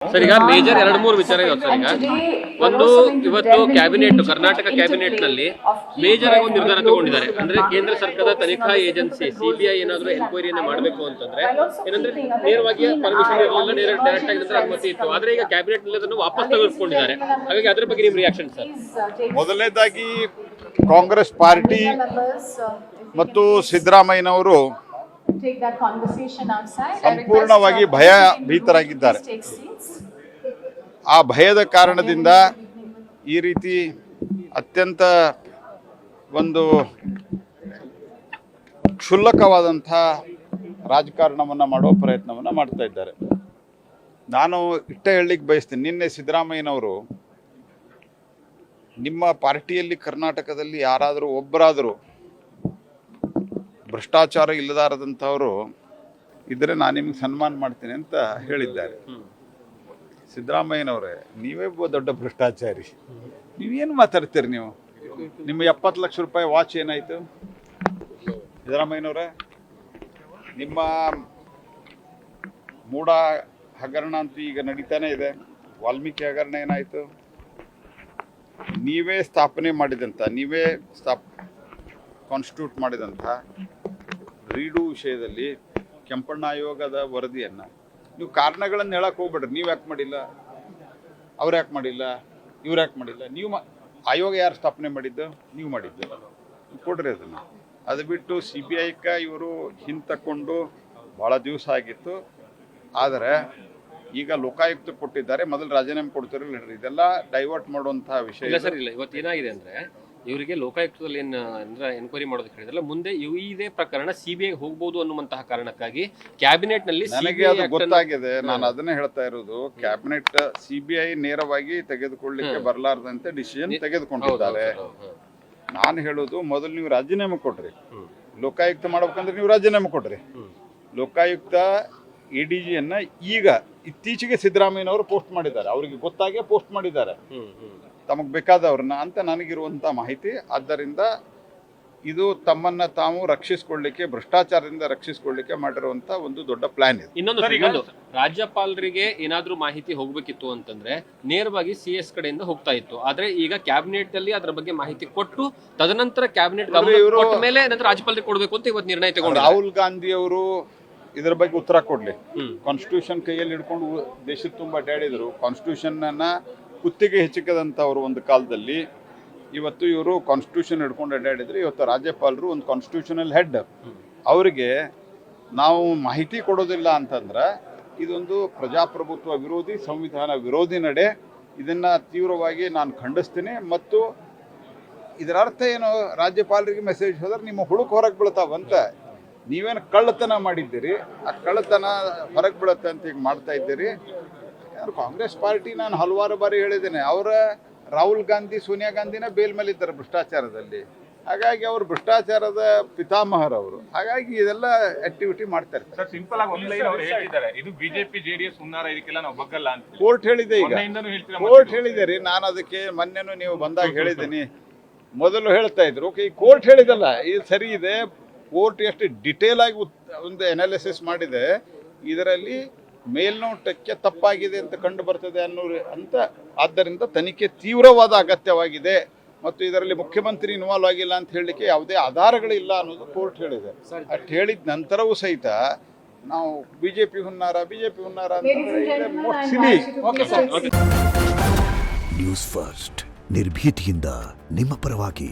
Sir, ಈಗ major 2-3 ವಿಚಾರ ಇದಾವೆ ಸರ್. ಈಗ ಒಂದು, ಇವತ್ತು ಕ್ಯಾಬಿನೆಟ್, ಕರ್ನಾಟಕ ಕ್ಯಾಬಿನೆಟ್ ನಲ್ಲಿ ಮೇಜರ್ ಆಗಿ ಒಂದು ನಿರ್ಧಾರ ತಗೊಂಡಿದ್ದಾರೆ. ಅಂದ್ರೆ ಕೇಂದ್ರ ಸರ್ಕಾರದ ತನಿಖಾ ಏಜೆನ್ಸಿ ಸಿಬಿಐ ಏನಾದ್ರು ಎನ್ಕ್ವೈರಿಯನ್ನ ಮಾಡಬೇಕು ಅಂತಂದ್ರೆ ಏನಂದ್ರೆ ನೇರವಾಗಿ ಪರ್ಮಿಷನ್ ಇರಲಿಲ್ಲ, ಡೈರೆಕ್ಟ್ ಆಗಿ ಅನುಮತಿ ಇತ್ತು. ಆದ್ರೆ ಈಗ ಕ್ಯಾಬಿನೆಟ್ ನಲ್ಲಿ ಅದನ್ನು ವಾಪಸ್ ತೆಗೆದುಕೊಂಡಿದ್ದಾರೆ. ಹಾಗಾಗಿ ಅದ್ರ ಬಗ್ಗೆ ನಿಮ್ ರಿಯಾಕ್ಷನ್ ಸರ್? ಮೊದಲನೇದಾಗಿ ಕಾಂಗ್ರೆಸ್ ಪಾರ್ಟಿ ಮತ್ತು ಸಿದ್ದರಾಮಯ್ಯನವರು ಸಂಪೂರ್ಣವಾಗಿ ಭಯಭೀತರಾಗಿದ್ದಾರೆ. ಆ ಭಯದ ಕಾರಣದಿಂದ ಈ ರೀತಿ ಅತ್ಯಂತ ಒಂದು ಕ್ಷುಲ್ಲಕವಾದಂಥ ರಾಜಕಾರಣವನ್ನು ಮಾಡೋ ಪ್ರಯತ್ನವನ್ನು ಮಾಡ್ತಾ ಇದ್ದಾರೆ. ನಾನು ಹೇಳಲಿಕ್ಕೆ ಬಯಸ್ತೀನಿ, ನಿನ್ನೆ ಸಿದ್ದರಾಮಯ್ಯನವರು ನಿಮ್ಮ ಪಾರ್ಟಿಯಲ್ಲಿ ಕರ್ನಾಟಕದಲ್ಲಿ ಯಾರಾದರೂ ಒಬ್ಬರಾದರೂ ಭ್ರಷ್ಟಾಚಾರ ಇಲ್ಲದಾರದಂಥವರು ಇದ್ದರೆ ನಾನು ನಿಮ್ಗೆ ಸನ್ಮಾನ ಮಾಡ್ತೀನಿ ಅಂತ ಹೇಳಿದ್ದಾರೆ. ಸಿದ್ದರಾಮಯ್ಯನವರೇ, ನೀವೇ ದೊಡ್ಡ ಭ್ರಷ್ಟಾಚಾರಿ. ನೀವೇನು ಮಾತಾಡ್ತೀರಿ ನೀವು? ನಿಮ್ಮ 70 ಲಕ್ಷ ರೂಪಾಯಿ ವಾಚ್ ಏನಾಯಿತು ಸಿದ್ದರಾಮಯ್ಯನವರೇ? ನಿಮ್ಮ ಮೂಡ ಹಗರಣ ಅಂತೂ ಈಗ ನಡೀತಾನೆ ಇದೆ. ವಾಲ್ಮೀಕಿ ಹಗರಣ ಏನಾಯಿತು? ನೀವೇ ಸ್ಥಾಪನೆ ಮಾಡಿದಂಥ, ನೀವೇ ಕಾನ್ಸ್ಟಿಟ್ಯೂಟ್ ಮಾಡಿದಂಥ ರೀಡು ವಿಷಯದಲ್ಲಿ ಕೆಂಪಣ್ಣ ಆಯೋಗದ ವರದಿಯನ್ನು ನೀವು ಕಾರಣಗಳನ್ನು ಹೇಳಕ್ಕೆ ಹೋಗ್ಬೇಡ್ರಿ. ನೀವು ಯಾಕೆ ಮಾಡಿಲ್ಲ, ಅವ್ರು ಯಾಕೆ ಮಾಡಿಲ್ಲ, ಇವ್ರು ಯಾಕೆ ಮಾಡಿಲ್ಲ? ನೀವು ಆಯೋಗ ಯಾರು ಸ್ಥಾಪನೆ ಮಾಡಿದ್ದು? ನೀವು ಮಾಡಿದ್ದು. ಕೊಡ್ರಿ ಅದನ್ನು. ಅದು ಬಿಟ್ಟು CBI ಇವರು ಹಿಂತಕೊಂಡು ಭಾಳ ದಿವಸ ಆಗಿತ್ತು. ಆದರೆ ಈಗ ಲೋಕಾಯುಕ್ತ ಕೊಟ್ಟಿದ್ದಾರೆ, ಮೊದಲು ರಾಜೀನಾಮೆ ಕೊಡ್ತಿರಲಿಲ್ಲ. ಇದೆಲ್ಲ ಡೈವರ್ಟ್ ಮಾಡುವಂತಹ ವಿಷಯ ಇಲ್ಲ ಸರ್. ಇಲ್ಲ, ಇವತ್ತು ಏನಾಗಿದೆ ಅಂದ್ರೆ ಇವರಿಗೆ ಲೋಕಾಯುಕ್ತದಲ್ಲಿ ಎನ್ಕ್ವೈರಿ ಮಾಡೋದಕ್ಕೆ ಹೇಳಿದ್ರಲ್ಲ, ಮುಂದೆ ಇದೇ ಪ್ರಕರಣ CBI ಹೋಗಬಹುದು ಅನ್ನುವಂತಹ ಕಾರಣಕ್ಕಾಗಿ ಕ್ಯಾಬಿನೆಟ್ ನಲ್ಲಿ ನನಗೆ ಅದು ಗೊತ್ತಾಗಿದೆ. ನಾನು ಅದನ್ನೇ ಹೇಳ್ತಾ ಇರೋದು. ಕ್ಯಾಬಿನೆಟ್ CBI ನೇರವಾಗಿ ತೆಗೆದುಕೊಳ್ಳಲಿಕ್ಕೆ ಬರಲಾರದಂತೆ ಡಿಸಿಷನ್ ತೆಗೆದುಕೊಂಡಿದ್ದಾರೆ. ನಾನು ಹೇಳೋದು, ಮೊದಲು ನೀವು ರಾಜೀನಾಮೆ ಕೊಡ್ರಿ. ಲೋಕಾಯುಕ್ತ ಮಾಡ್ಬೇಕಂದ್ರೆ ನೀವು ರಾಜೀನಾಮೆ ಕೊಡ್ರಿ. ಲೋಕಾಯುಕ್ತ ADGಯನ್ನ ಈಗ ಇತ್ತೀಚೆಗೆ ಸಿದ್ದರಾಮಯ್ಯನವರು ಪೋಸ್ಟ್ ಮಾಡಿದ್ದಾರೆ. ಅವರಿಗೆ ಗೊತ್ತಾಗೆ ಪೋಸ್ಟ್ ಮಾಡಿದ್ದಾರೆ ತಮಗೆ ಬೇಕಾದವ್ರನ್ನ ಅಂತ ನನಗಿರುವಂಥ ಮಾಹಿತಿ. ಆದ್ದರಿಂದ ಇದು ತಮ್ಮನ್ನ ತಾವು ರಕ್ಷಿಸಿಕೊಳ್ಳಲಿಕ್ಕೆ, ಭ್ರಷ್ಟಾಚಾರದಿಂದ ರಕ್ಷಿಸಿಕೊಳ್ಳಲಿಕ್ಕೆ ಮಾಡಿರುವಂಥ ಒಂದು ದೊಡ್ಡ ಪ್ಲಾನ್ ಇದೆ. ಇನ್ನೊಂದು, ರಾಜ್ಯಪಾಲರಿಗೆ ಏನಾದ್ರೂ ಮಾಹಿತಿ ಹೋಗ್ಬೇಕಿತ್ತು ಅಂತಂದ್ರೆ ನೇರವಾಗಿ CS ಕಡೆಯಿಂದ ಹೋಗ್ತಾ ಇತ್ತು. ಆದ್ರೆ ಈಗ ಕ್ಯಾಬಿನೆಟ್ ಅಲ್ಲಿ ಅದರ ಬಗ್ಗೆ ಮಾಹಿತಿ ಕೊಟ್ಟು ತದನಂತರ ಕ್ಯಾಬಿನೆಟ್ ಮೇಲೆ ನಂತರ ರಾಜ್ಯಪಾಲರಿಗೆ ಕೊಡಬೇಕು ಅಂತ ಇವತ್ತು ನಿರ್ಣಯ ತಗೊಂಡು ರಾಹುಲ್ ಗಾಂಧಿ ಅವರು ಇದರ ಬಗ್ಗೆ ಉತ್ತರ ಕೊಡ್ಲಿ. ಕಾನ್ಸ್ಟಿಟ್ಯೂಷನ್ ಕೈಯಲ್ಲಿ ಹಿಡ್ಕೊಂಡು ದೇಶದ ತುಂಬ ಅಡ್ಡಾಡಿದ್ರು. ಕಾನ್ಸ್ಟಿಟ್ಯೂಷನ್ ಅನ್ನ ಕುತ್ತಿಗೆ ಹೆಚ್ಚಿಕದಂಥವ್ರು ಒಂದು ಕಾಲದಲ್ಲಿ. ಇವತ್ತು ಇವರು ಕಾನ್ಸ್ಟಿಟ್ಯೂಷನ್ ಹಿಡ್ಕೊಂಡು ಅಡ್ಡಾಡಿದ್ರು. ಇವತ್ತು ರಾಜ್ಯಪಾಲರು ಒಂದು ಕಾನ್ಸ್ಟಿಟ್ಯೂಷನಲ್ ಹೆಡ್. ಅವರಿಗೆ ನಾವು ಮಾಹಿತಿ ಕೊಡೋದಿಲ್ಲ ಅಂತಂದ್ರೆ ಇದೊಂದು ಪ್ರಜಾಪ್ರಭುತ್ವ ವಿರೋಧಿ, ಸಂವಿಧಾನ ವಿರೋಧಿ ನಡೆ. ಇದನ್ನು ತೀವ್ರವಾಗಿ ನಾನು ಖಂಡಿಸ್ತೀನಿ. ಮತ್ತು ಇದರ ಅರ್ಥ ಏನು? ರಾಜ್ಯಪಾಲರಿಗೆ ಮೆಸೇಜ್ ಹೋದ್ರೆ ನಿಮ್ಮ ಹುಡುಕ್ ಹೊರಗೆ ಬೀಳ್ತಾವಂತ. ನೀವೇನು ಕಳ್ಳತನ ಮಾಡಿದ್ದೀರಿ, ಆ ಕಳ್ಳತನ ಹೊರಗೆ ಬೀಳುತ್ತೆ ಅಂತ ಈಗ ಮಾಡ್ತಾ ಇದ್ದೀರಿ. ಕಾಂಗ್ರೆಸ್ ಪಾರ್ಟಿ ನಾನು ಹಲವಾರು ಬಾರಿ ಹೇಳಿದ್ದೇನೆ, ಅವರ ರಾಹುಲ್ ಗಾಂಧಿ, ಸೋನಿಯಾ ಗಾಂಧಿನ ಬೇಲ್ ಮೇಲೆ ಇದ್ದಾರೆ ಭ್ರಷ್ಟಾಚಾರದಲ್ಲಿ. ಹಾಗಾಗಿ ಅವರು ಭ್ರಷ್ಟಾಚಾರದ ಪಿತಾಮಹರವರು. ಹಾಗಾಗಿ ಇದೆಲ್ಲ ಆಕ್ಟಿವಿಟಿ ಮಾಡ್ತಾರೆ. ಸರ್, ಸಿಂಪಲ್ ಆಗಿ ಒಂದು ಲೈನ್ ಅವರು ಹೇಳ್ತಿದ್ದಾರೆ, ಇದು ಬಿಜೆಪಿ JDS ಹುನ್ನಾರ, ಇದಕ್ಕೆಲ್ಲ ನಾವು ಬಗ್ಗಲ್ಲ ಅಂತ. ಕೋರ್ಟ್ ಹೇಳಿದೆ. ಈಗ ಕೋರ್ಟ್ ಹೇಳಿದೆ ರೀ. ನಾನು ಅದಕ್ಕೆ ಮೊನ್ನೆನೂ ನೀವು ಬಂದಾಗ ಹೇಳಿದ್ದೀನಿ. ಮೊದಲು ಹೇಳ್ತಾ ಇದ್ರು, ಓಕೆ, ಈ ಕೋರ್ಟ್ ಹೇಳಿದಲ್ಲ, ಇದು ಸರಿ ಇದೆ. ಕೋರ್ಟ್ ಎಷ್ಟು ಡಿಟೇಲ್ ಆಗಿ ಒಂದು ಅನಾಲಿಸಿಸ್ ಮಾಡಿದೆ. ಇದರಲ್ಲಿ ಮೇಲ್ನೋಟಕ್ಕೆ ತಪ್ಪಾಗಿದೆ ಅಂತ ಕಂಡು ಬರ್ತದೆ ಅಂತ. ಆದ್ದರಿಂದ ತನಿಖೆ ತೀವ್ರವಾದ ಅಗತ್ಯವಾಗಿದೆ ಮತ್ತು ಇದರಲ್ಲಿ ಮುಖ್ಯಮಂತ್ರಿ ಇನ್ವಾಲ್ವ್ ಆಗಿಲ್ಲ ಅಂತ ಹೇಳಲಿಕ್ಕೆ ಯಾವುದೇ ಆಧಾರಗಳಿಲ್ಲ ಅನ್ನೋದು ಕೋರ್ಟ್ ಹೇಳಿದೆ. ಅಷ್ಟು ಹೇಳಿದ ನಂತರವೂ ಸಹಿತ ನಾವು ಬಿಜೆಪಿ ಹುನ್ನಾರ ಅಂತ ನ್ಯೂಸ್ ಫಸ್ಟ್, ನಿರ್ಭೀತಿಯಿಂದ ನಿಮ್ಮ ಪರವಾಗಿ.